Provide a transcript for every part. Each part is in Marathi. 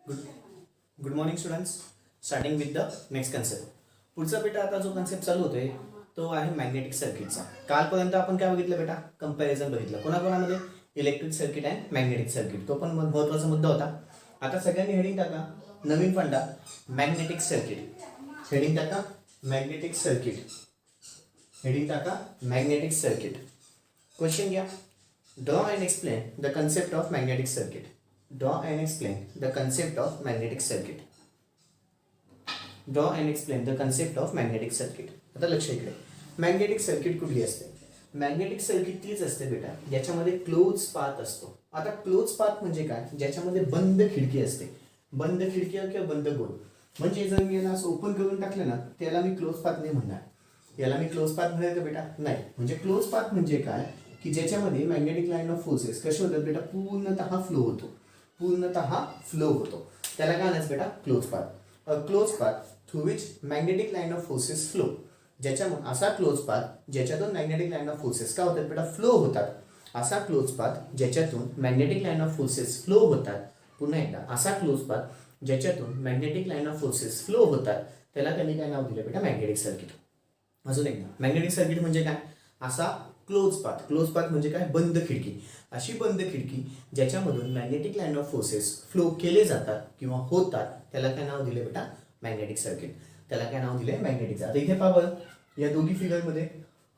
Good good morning students. Starting with the next concept. पुढचा बेटा आता जो कन्सेप्ट चालू होतोय तो आहे मॅग्नेटिक सर्किटचा. कालपर्यंत आपण काय बघितलं बेटा? कंपॅरिझन बघितलं कोणाकोणामध्ये, electric circuit and magnetic circuit. तो पण महत्त्वाचा मुद्दा होता. आता सगळ्यांनी हेडिंग टाका, नवीन फंडा मॅग्नेटिक सर्किट. हेडिंग टाका मॅग्नेटिक सर्किट. हेडिंग टाका मॅग्नेटिक सर्किट. क्वेश्चन घ्या. Draw and explain the concept of magnetic circuit. Draw and explain the concept of magnetic circuit. Draw and explain the concept of magnetic circuit. आता लक्ष इकडे, मॅग्नेटिक सर्किट कुठली असते? मॅग्नेटिक सर्किट तीच असते बेटा ज्याच्यामध्ये क्लोज पाथ असतो. आता क्लोज पाथ म्हणजे काय? ज्याच्यामध्ये बंद खिडकी असते. बंद खिडकी किंवा बंद गोल. म्हणजे जर मी याला असं ओपन करून टाकलं ना, त्याला मी क्लोज पाथ नाही म्हणणार. याला मी क्लोज पाथ म्हणेल का बेटा? नाही. म्हणजे क्लोज पाथ म्हणजे काय की ज्याच्यामध्ये मॅग्नेटिक लाईन ऑफ फोर्सेस कसे होतात बेटा? पूर्णतः फ्लो होतो. पूर्णतः फ्लो होतो. त्याला काय म्हणायचं बेटा? Close path. Close path through which magnetic line of forces flow. ज्याच्यामध्ये असा क्लोज पाथ ज्याच्यातून मॅग्नेटिक लाईन ऑफ फोर्सेस काय होतात बेटा? फ्लो होतात. असा क्लोज पाथ ज्याच्यातून magnetic line of forces flow होतात. पुन्हा एकदा, असा क्लोज पाथ ज्याच्यातून magnetic line of forces flow होतात त्याला त्यांनी काय नाव दिलं बेटा? Magnetic circuit. अजून एकदा, मॅग्नेटिक सर्किट म्हणजे काय? असा क्लोज पाथ. क्लोज पाथ म्हणजे काय? बंद खिडकी. अशी बंद खिडकी ज्याच्यामधून magnetic line of forces flow केले जातात किंवा होतात त्याला काय नाव दिले बेटा? Magnetic circuit. त्याला काय नाव दिले? मॅग्नेटिक. आता इथे पहा बरं, या दोघी फिगरमध्ये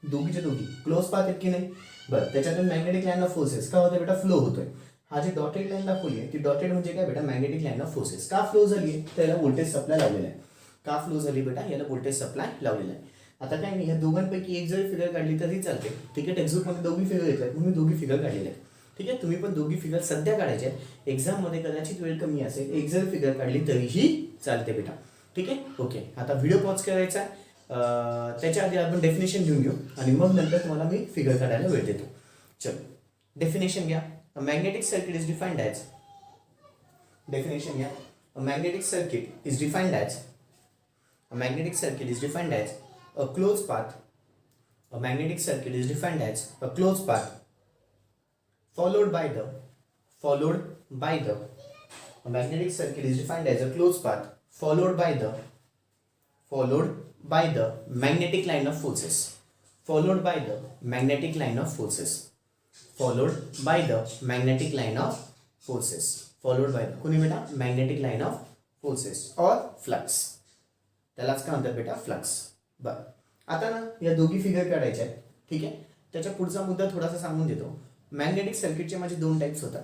दोघीच्या दोघी क्लोज पाथ आहेत की नाही? बरं, त्याच्यातून मॅग्नेटिक लाईन ऑफ फोर्सेस काय होतं बेटा? फ्लो होतोय. हा जी डॉटेड लाईन दाखवली आहे ती डॉटेड म्हणजे काय बेटा? Magnetic line of forces. का फ्लो झाली आहे? त्याला व्होल्टेज सप्लाय लावलेला आहे. का फ्लो झाली बेटा? याला व्होल्टेज सप्लाय लावलेला आहे. आता काय नाही, या दोघांपैकी एक जरी फिगर काढली तरी चालते. ठीक आहे, टेक्स्टबुकमध्ये दोघी फिगर येतात म्हणून मी दोघी फिगर काढलेल्या आहेत. ठीक आहे, तुम्ही पण दोघी फिगर सध्या काढायच्या आहेत. एक्झाममध्ये कदाचित वेळ कमी असेल, एक जर फिगर काढली तरीही चालते बेटा. ठीक आहे, ओके. आता व्हिडिओ पॉज करायचा. त्याच्या आधी आपण डेफिनेशन घेऊन घेऊ आणि मग नंतर तुम्हाला मी फिगर काढायला वेळ देतो. चलो, डेफिनेशन घ्या. Magnetic circuit is defined as. Definition घ्या. Magnetic circuit is defined as. Magnetic circuit is defined as a closed path. A magnetic circuit is defined as a closed path followed by the a magnetic circuit is defined as a closed path followed by the magnetic line of forces. Followed by the magnetic line of forces. Followed by the magnetic line of forces. Followed by the कोणी बेटा? magnetic line of forces or flux. त्यालाच काय म्हणतात बेटा? फ्लक्स. बरं, आता ना या दोघी फिगर काढायच्या आहेत. ठीक आहे, त्याच्या पुढचा मुद्दा थोडासा सांगून देतो. मॅग्नेटिक सर्किटचे माझे दोन टाईप्स होतात.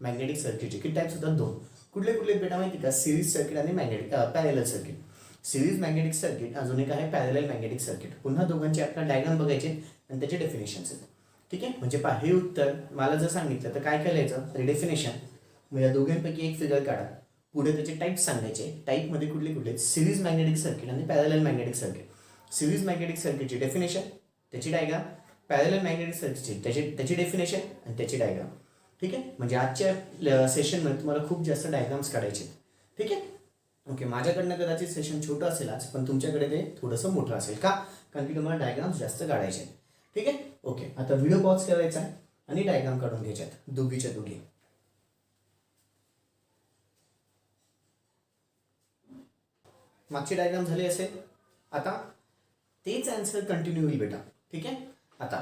मॅग्नेटिक सर्किटचे किती टाईप्स होतात? दोन. कुठले कुठले बेटा माहिती का? सिरीज सर्किट आणि magnetic parallel circuit. Series magnetic circuit, अजून एक आहे पॅरेलल मॅग्नेटिक सर्किट. पुन्हा दोघांचे आपल्याला डायग्राम बघायचे आणि त्याचे डेफिनेशन्स आहेत. ठीक आहे, म्हणजे पहा, हे उत्तर मला जर सांगितलं तर काय करायचं? डेफिनेशन. मग या दोघांपैकी एक फिगर काढा. पुढे त्याचे टाईप सांगायचे. टाईपमध्ये कुठले कुठले? सिरीज मॅग्नेटिक सर्किट आणि parallel magnetic circuit. Series magnetic सर्किटची डेफिनेशन, त्याची डायग्राम. पॅरेलल मॅग्नेटिक सर्किटची त्याची डेफिनेशन आणि त्याची डायग्राम. ठीक आहे, म्हणजे आजच्या सेशनमध्ये तुम्हाला खूप जास्त डायग्राम्स काढायचे. ठीक आहे, ओके. माझ्याकडनं कदाचित सेशन छोटं असेल आज, पण तुमच्याकडे ते थोडंसं मोठं असेल. का? कारण की तुम्हाला डायग्राम्स जास्त काढायचे आहेत. ठीक आहे, ओके. आता व्हिडिओ पॉज करायचा आहे आणि डायग्राम काढून घ्यायच्यात दोघीच्या दोघी. मागची डायग्राम झाली असेल. आता तेच आन्सर कंटिन्यू होईल बेटा. ठीक आहे, आता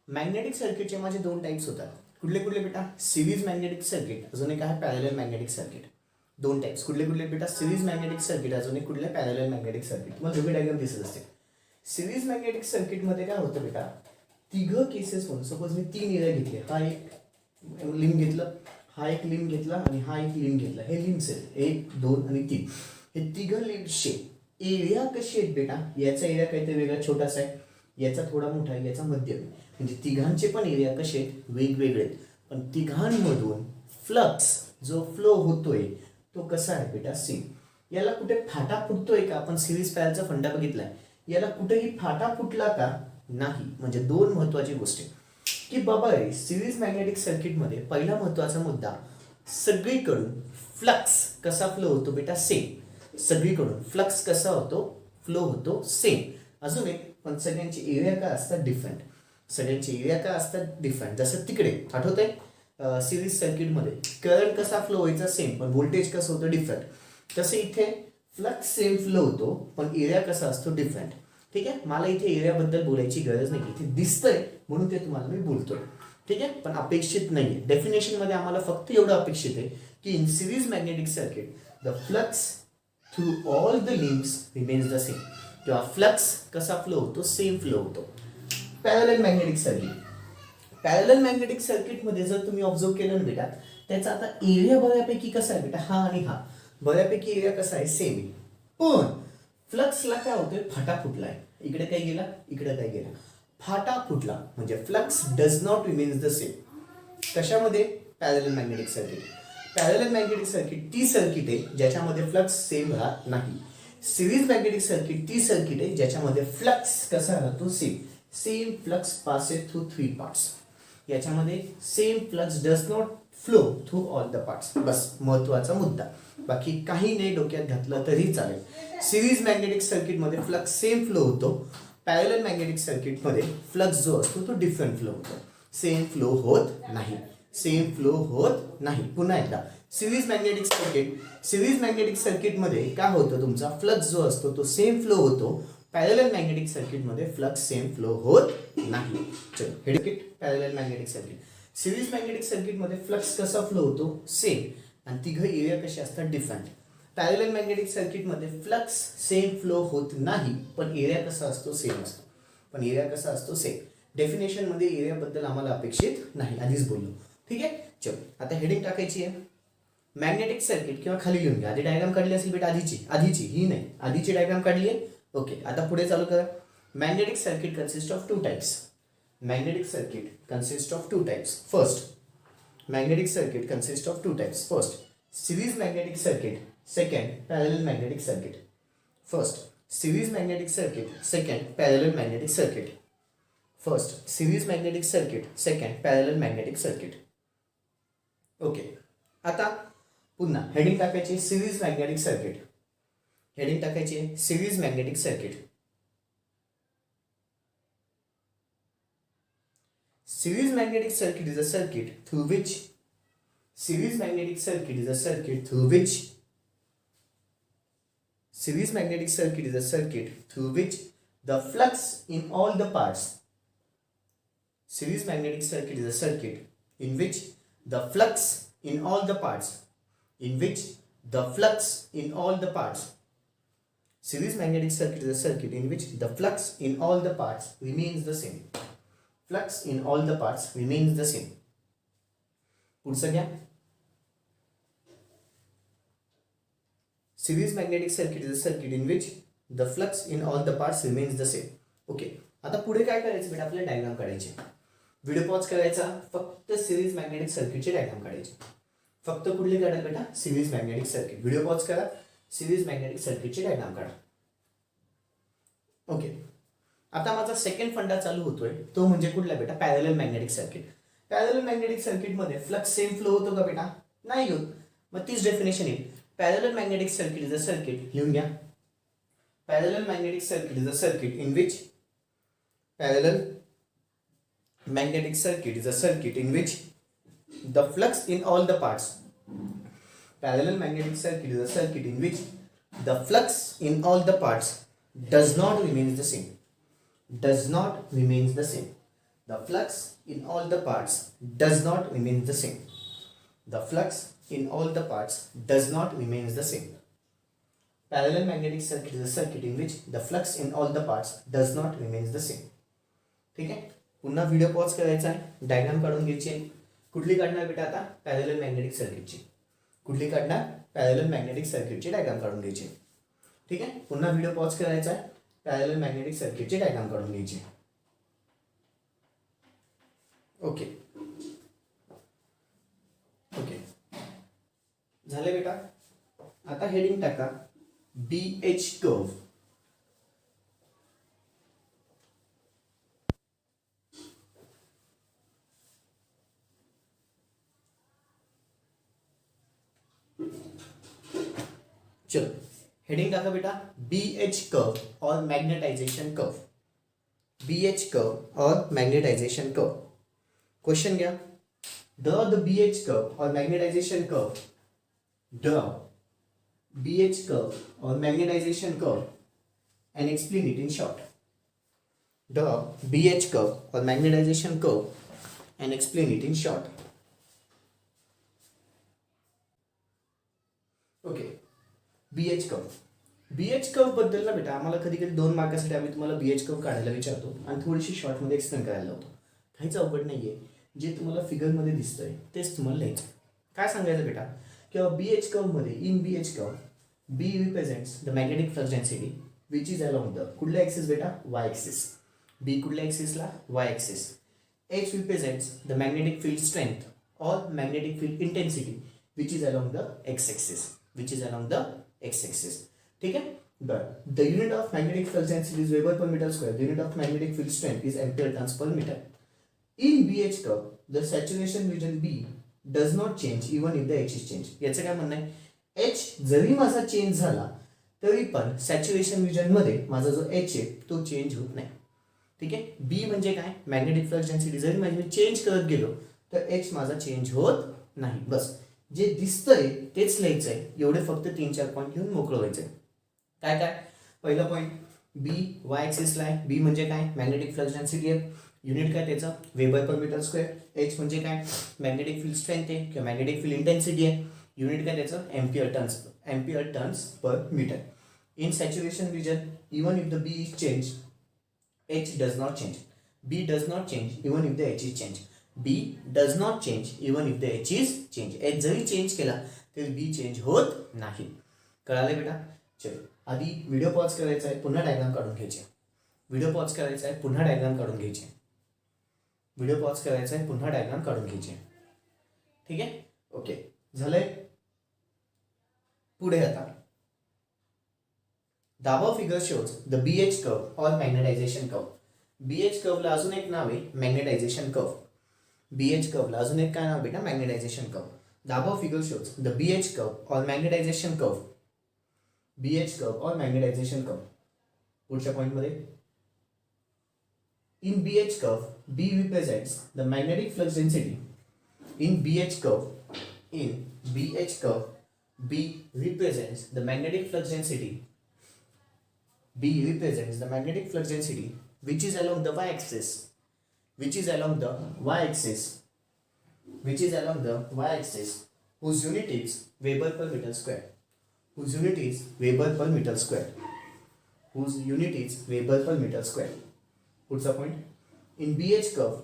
मॅग्नेटिक सर्किटचे माझे दोन टाईप्स होतात. कुठले कुठले बेटा? सिरीज मॅग्नेटिक सर्किट, अजून एक आहे पॅरेलल मॅग्नेटिक सर्किट. दोन टाईप्स. कुठले कुठले बेटा? सिरीज मॅग्नेटिक सर्किट, अजून एक कुठले? Parallel magnetic circuit. तुम्हाला दोघे डायग्राम दिसत असते. सिरीज मॅग्नेटिक सर्किटमध्ये काय होतं बेटा? तिघं केसेस म्हणून सपोज मी 3 एरिया घेतले. हा एक लिंब घेतलं, हा एक लिंब घेतला आणि हा एक लिंब घेतला. हे लिंब्स आहेत 1, 2 आणि 3. हे तिघं लिंब्सचे एरिया कशी आहेत बेटा? याचा एरिया काहीतरी वेगळा छोटासा आहे, याचा थोडा मोठा आहे, याचा मध्यम आहे. म्हणजे तिघांचे पण एरिया कसे आहेत? वेगवेगळे आहेत. पण तिघांमधून फ्लक्स जो फ्लो होतोय तो कसा आहे बेटा? सेम. याला कुठे फाटा फुटतोय का? आपण सिरीज पॅरलचा फंडा बघितलाय. याला कुठेही फाटा फुटला का? नाही. म्हणजे दोन महत्वाची गोष्टी की बाबा रे, सिरीज मॅग्नेटिक सर्किटमध्ये पहिला महत्वाचा मुद्दा, सगळीकडून फ्लक्स कसा फ्लो होतो बेटा? सेम. सगळीकडून फ्लक्स कसा होतो? फ्लो होतो सेम. अजून एक, पण सगळ्यांची एरिया काय असतात? डिफरंट. सगळ्यांची एरिया काय असतात? डिफरंट. जसं तिकडे आठवतंय सिरीज सर्किटमध्ये करंट कसा फ्लो व्हायचा सेम, पण व्होल्टेज कसं होतं डिफरंट. तसे इथे फ्लक्स सेम फ्लो होतो पण एरिया कसा असतो डिफरंट. ठीक आहे, मला इथे एरियाबद्दल बोलायची गरज नाही, इथे दिसतंय म्हणून ते तुम्हाला मी बोलतोय. ठीक आहे, पण अपेक्षित नाहीये. डेफिनेशन मध्ये आम्हाला फक्त एवढं अपेक्षित आहे की in series magnetic circuit the flux through all the links remains the same. किंवा फ्लक्स कसा फ्लो होतो, सेम फ्लो होतो. Parallel magnetic circuit, parallel magnetic सर्किटमध्ये जर तुम्ही ऑब्झर्व केलं ना बेटा, त्याचा आता एरिया बऱ्यापैकी कसा आहे बेटा, हा आणि हा बऱ्यापैकी एरिया कसा आहे, सेम आहे. पण फ्लक्सला काय होतोय, फाटा फुटलाय. इकडे काय गेला, इकडे काय गेला, फाटा फुटला. म्हणजे flux does not remains the same. कशामध्ये, parallel magnetic circuit. Parallel magnetic circuit ती सर्किट आहे ज्याच्यामध्ये फ्लक्स सेम राहत नाही. सिरीज मॅग्नेटिक सर्किट ती सर्किट आहे ज्याच्यामध्ये फ्लक्स कसा राहतो, same. Same flux passes through 3 parts. याच्यामध्ये same flux does not flow through all the parts. बस महत्वाचा मुद्दा, बाकी काही नाही डोक्यात घातलं तरी चालेल. सिरीज मॅग्नेटिक सर्किटमध्ये फ्लक्स सेम फ्लो होतो. पॅरलल मॅग्नेटिक सर्किटमध्ये फ्लक्स जो असतो तो डिफरंट फ्लो होतो. सेम फ्लो होत नाही, सेम फ्लो होत नाही. पुन्हा एकदा, सिरीज मॅग्नेटिक सर्किटमध्ये काय होतं, तुमचा फ्लक्स जो असतो तो सेम फ्लो होतो. पॅरलल मॅग्नेटिक सर्किटमध्ये फ्लक्स सेम फ्लो होत नाही. चलो, circuit parallel magnetic circuit. Series magnetic सर्किटमध्ये फ्लक्स कसा फ्लो होतो, सेम, आणि तिघ एरिया कसे असतात, डिफरंट. पॅरलल मॅग्नेटिक सर्किटमध्ये फ्लक्स सेम फ्लो होत नाही पण एरिया कसा असतो, सेम असतो. पण एरिया कसा असतो, सेम. डेफिनेशन मध्ये एरियाबद्दल आम्हाला अपेक्षित नाही, आधीच बोललो. ठीक आहे, चलो आता हेडिंग टाकायची आहे. मॅग्नेटिक सर्किट, किंवा खाली लिहून घ्या. आधी डायग्राम काढली असेल बेटा, आधीची ही नाही, आधीची डायग्राम काढली आहे. ओके, आता पुढे चालू करा. Magnetic circuit consist of 2 types. Magnetic circuit consist of 2 types. First, magnetic circuit consists of 2 types. First, series magnetic circuit. Second, parallel magnetic circuit. First, series magnetic circuit. Second, parallel magnetic circuit. First, series magnetic circuit. Second, parallel magnetic circuit. Okay. आता पुन्हा हेडिंग टाकायची, सिरीज मॅग्नेटिक सर्किट. हेडिंग टाकायची, series magnetic circuit. Series magnetic circuit is a circuit through which series magnetic circuit is a circuit through which series magnetic circuit is a circuit through which the flux in all the parts. Series magnetic circuit is a circuit in which the flux in all the parts. In which the flux in all the parts. Series magnetic circuit is a circuit in which the flux in all the parts remains the same. Flux in all the parts remains the same. पुढचं घ्या. Series magnetic circuit is a circuit in which the flux in all the parts remains the same. Okay, आता पुढे काय करायचं बेटा, आपल्याला डायग्राम काढायचे. व्हिडिओ पॉज करायचा, फक्त सिरीज मॅग्नेटिक सर्किटचे डायग्राम काढायचे. फक्त कुठले काढा बेटा, series magnetic circuit. Video pause करा, सिरीज मॅग्नेटिक सर्किटचे डायग्राम काढा. ओके, आता माझा सेकंड फंडा चालू होतोय, तो म्हणजे कुठला बेटा, parallel magnetic circuit. Parallel magnetic सर्किटमध्ये फ्लक्स सेम फ्लो होतो का बेटा, नाही होत. मग तीच डेफिनेशन येईल. Parallel magnetic circuit is a circuit, लिहून घ्या. Parallel magnetic circuit is a circuit in which parallel magnetic circuit is a circuit in which the flux in all the parts. Parallel magnetic circuit is a circuit in which the flux in all the parts does not remains the same. Does not remains the same. The flux in all the parts does not remains the same. The flux in all the parts does not remains the same. Parallel magnetic circuit is a circuit in which the flux in all the parts does not remains the same. ठीक आहे, पुन्हा व्हिडिओ पॉज करायचा आहे, डायग्राम काढून घ्यायची आहे. कुठली काढणार बेटा आता, पॅरलल मॅग्नेटिक सर्किटची. कुठली काढणार, पॅरलल मॅग्नेटिक सर्किटची डायग्राम काढून घ्यायची. ठीक आहे, पुन्हा व्हिडिओ पॉज करायचा आहे, पॅरलल मॅग्नेटिक सर्किटची डायग्राम काढून घ्यायची. ओके ओके, झाले बेटा. आता हेडिंग टाका, BH कर्व. चलो हेडिंग टाका बेटा, BH कर्व और मैग्नेटाइजेशन कर्व. BH कर्व और मैग्नेटाइजेशन कर्व. क्वेश्चन घ्या. Draw the BH curve or magnetization curve. Draw BH curve or magnetization curve and explain it in short. Draw BH curve or magnetization curve and explain it in short. Okay, BH curve. BH curve बद्दल ना बेटा आम्हाला कधी कधी 2 मार्कासाठी आम्ही तुम्हाला BH कर्व काढायला विचारतो आणि थोडीशी शॉर्टमध्ये एक्सप्लेन करायला लावतो. काहीच अवघड नाहीये. जे तुम्हाला फिगरमध्ये दिसतंय तेच तुम्हाला लिहायचं. काय सांगायचं बेटा किंवा BH कर्व मध्ये in BH curve B represents the magnetic flux density which is along the कुठल्या ॲक्सिस बेटा y ॲक्सिस. B कुठल्या ॲक्सिसला y axis. H represents the magnetic field strength और magnetic field intensity which is along the x axis. which is along the x-axis. ठीक है. But the unit of magnetic flux density is Weber per meter square. The unit of magnetic field strength is ampere turns per meter. In BH curve, the saturation region B does not change even if the H is changed. याचं काय म्हणणं आहे? H जरी माझा चेंज झाला तरी पण सॅच्युरेशन रिजन मध्ये माझा जो H आहे तो चेंज होत नाही. ठीक आहे. B म्हणजे काय? मॅग्नेटिक फ्लक्स डेन्सिटी जरी माझी चेंज करत गेलो तर H माझा चेंज होत नाही. बस जे दिसतंय तेच लिहायचंय. एवढे फक्त 3-4 पॉईंट लिहून मोकळं व्हायचंय. काय काय? पहिला पॉईंट बी वाय ॲक्सिसला आहे. बी म्हणजे काय? मॅग्नेटिक फ्लक्स डेन्सिटी आहे. युनिट काय त्याचं? Weber per metre square. H म्हणजे काय? मॅग्नेटिक फील्ड स्ट्रेंथ आहे किंवा मॅग्नेटिक फील्ड इंटेन्सिटी आहे. युनिट काय त्याचं? Ampere turns per metre. In saturation region even if the B is change H does not change. B does not change even if the H is change. B does not change even if the H is change. H जरी चेंज केला तरी B चेंज होत नाही. कळाले बेटा? चलो आधी व्हिडिओ पॉज करायचा आहे, पुन्हा डायग्राम काढून घ्यायचे. व्हिडिओ पॉज करायचा आहे, पुन्हा डायग्राम काढून घ्यायचे. व्हिडिओ पॉज करायचा आहे, पुन्हा डायग्राम काढून घ्यायचे. ठीक आहे. ओके झालंय. पुढे आता दाबा figure shows the BH curve और मॅग्नेटायझेशन कर्व. BH कर्वला अजून एक नाव आहे मॅग्नेटायझेशन कर्व. BH कर्वला अजून एक काय नाव बेटा? Magnetization curve. दाबा figure shows the BH curve और मॅग्नेटायझेशन कर्व. BH कर्व और मॅग्नेटायझेशन कर्व. पुढच्या पॉइंट मध्ये in BH curve B represents the magnetic flux density. In BH curve B represents the magnetic flux density. B represents the magnetic flux density which is along the y-axis. Which is along the y-axis. Which is along the y-axis. Whose unit is Weber per meter square. Whose unit is Weber per meter square. Whose unit is Weber per meter square. What's the point? In BH curve,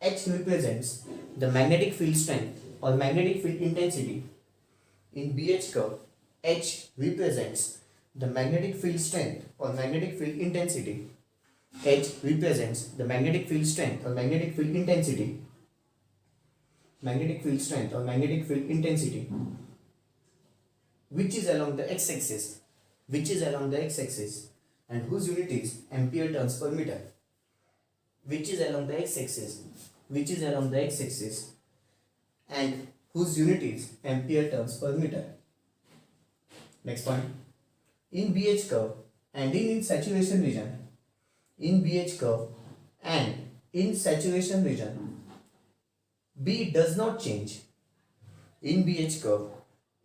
H represents the magnetic field strength or magnetic field intensity. In BH curve, H represents the magnetic field strength or magnetic field intensity. H represents the magnetic field strength or magnetic field intensity. Magnetic field strength or magnetic field intensity. Which is along the x-axis. Which is along the x-axis. And whose unit is ampere turns per meter. Which is along the x-axis. Which is along the x-axis. And whose unit is ampere turns per meter. Next point. In BH curve and in saturation region. In BH curve and in saturation region, B does not change. In BH curve,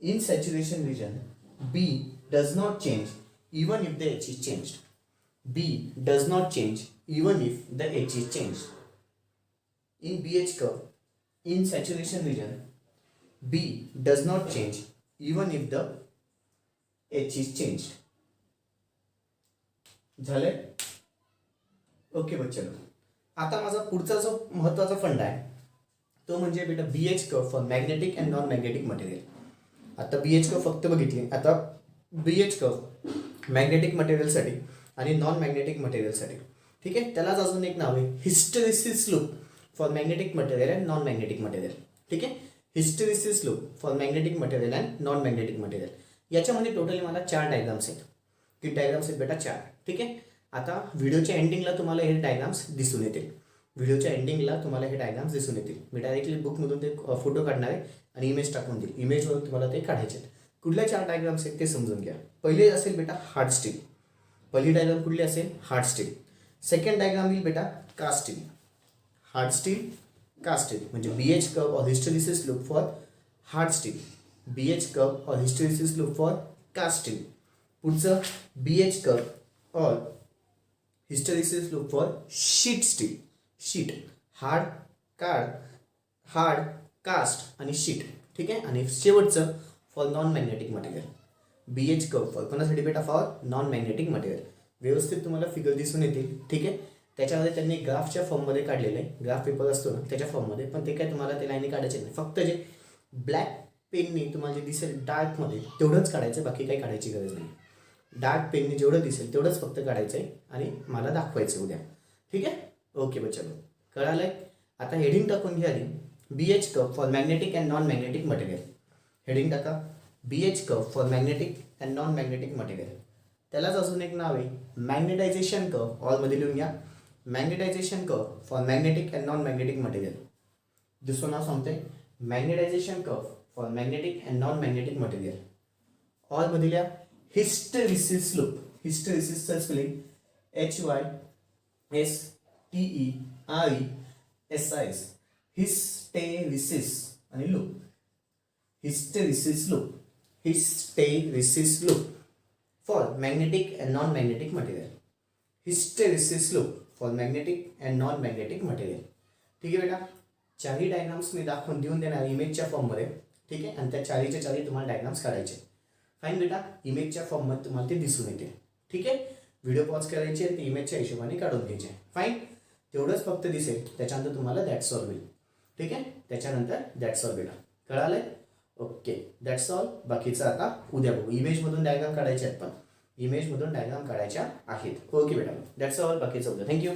in saturation region, B does not change even if the H is changed. B does not change even if the H is changed. In BH curve, in saturation region, B does not change even if the H is changed. झाले? ओके बच्चनो. आता माझा पुढचा जो महत्त्वाचा फंडा आहे तो म्हणजे बेटा BH curve for magnetic and non magnetic material. आता BH कर्व फक्त बघितली. आता BH कर्व मॅग्नेटिक मटेरियलसाठी आणि नॉन मॅग्नेटिक मटेरियलसाठी. ठीक आहे. त्यालाच अजून एक नाव आहे hysteresis loop for magnetic material and non magnetic material. ठीक आहे. Hysteresis loop for magnetic material and non magnetic material. याच्यामध्ये टोटली मला 4 डायग्राम्स आहेत. किती डायग्राम्स आहेत बेटा? 4. ठीक आहे. आता व्हिडिओच्या एंडिंगला तुम्हाला हे डायग्राम्स दिसून येतील. व्हिडिओच्या एंडिंगला तुम्हाला हे डायग्राम्स दिसून येतील. मी डायरेक्टली बुकमधून ते फोटो काढणार आहे आणि इमेज टाकून देईल. इमेजवर तुम्हाला ते काढायचे आहेत. कुठल्या 4 डायग्राम्स आहेत ते समजून घ्या. पहिले असेल बेटा हार्ड स्टील. पहिली डायग्राम कुठली असेल? Hard steel. सेकंड डायग्राम येईल बेटा cast steel. Hard steel cast steel म्हणजे BH कर्व और hysteresis loop for hard steel, BH curve और hysteresis loop for cast steel. पुढचं BH कर्व और hysteresis loop for sheet steel. Sheet hard cast आणि शीट. ठीक आहे. आणि शेवटचं for non magnetic material. BH curve for कोणासाठी बेटा? For non magnetic material. व्यवस्थित तुम्हाला फिगर दिसून येतील. ठीक आहे. त्याच्यामध्ये त्यांनी ग्राफच्या फॉर्ममध्ये काढलेलं आहे. ग्राफ पेपर असतो ना त्याच्या फॉर्ममध्ये, पण ते काय तुम्हाला ते लाईनी काढायचे नाही. फक्त जे ब्लॅक पेनने तुम्हाला जे दिसेल डार्कमध्ये तेवढंच काढायचं, बाकी काही काढायची गरज नाही. डार्क पेनने जेवढं दिसेल तेवढंच फक्त काढायचं आहे आणि मला दाखवायचं उद्या. ठीक आहे. ओके बच्चा, कळालंय. आता हेडिंग टाकून घ्या आधी. BH curve for magnetic and non magnetic material. Heading टाका BH curve for magnetic and non magnetic material. त्यालाच अजून एक नाव आहे मॅग्नेटायझेशन कर्व. ऑलमध्ये लिहून घ्या. Magnetization curve for magnetic and non magnetic material. दुसरं नाव सांगते magnetization curve for magnetic and non magnetic material. ऑलमध्ये लिहा हिस्टेरिसिस लूप. हिस्टेरिसिसचं स्पेलिंग HYSTERESIS. हिस्टेरिसिस आणि loop. Hysteresis loop. Hysteresis loop for magnetic and non magnetic material. Hysteresis loop for magnetic and non magnetic material. ठीक आहे बेटा. चारही डायग्राम्स मी दाखवून देऊन देणार इमेजच्या फॉर्ममध्ये. ठीक आहे. आणि त्या चारीच्या चारी तुम्हाला डायग्राम्स काढायचे. फाईन बेटा. इमेजच्या फॉर्ममध्ये तुम्हाला ते दिसून येते. ठीक आहे. व्हिडिओ पॉज करायचे आणि ते इमेजच्या हिशोबाने काढून घ्यायचे. फाईन. तेवढंच फक्त दिसेल, त्याच्यानंतर तुम्हाला दॅट्स ऑल होईल. ठीक आहे. त्याच्यानंतर दॅट्स ऑल बेटा. कळालंय. Okay that's all. बाकीचं आता उद्या बघू. इमेजमधून डायग्राम काढायचे आहेत, पण इमेजमधून डायग्राम काढायच्या आहेत. ओके बेटा. That's all. बाकीचं उद्या. थँक्यू.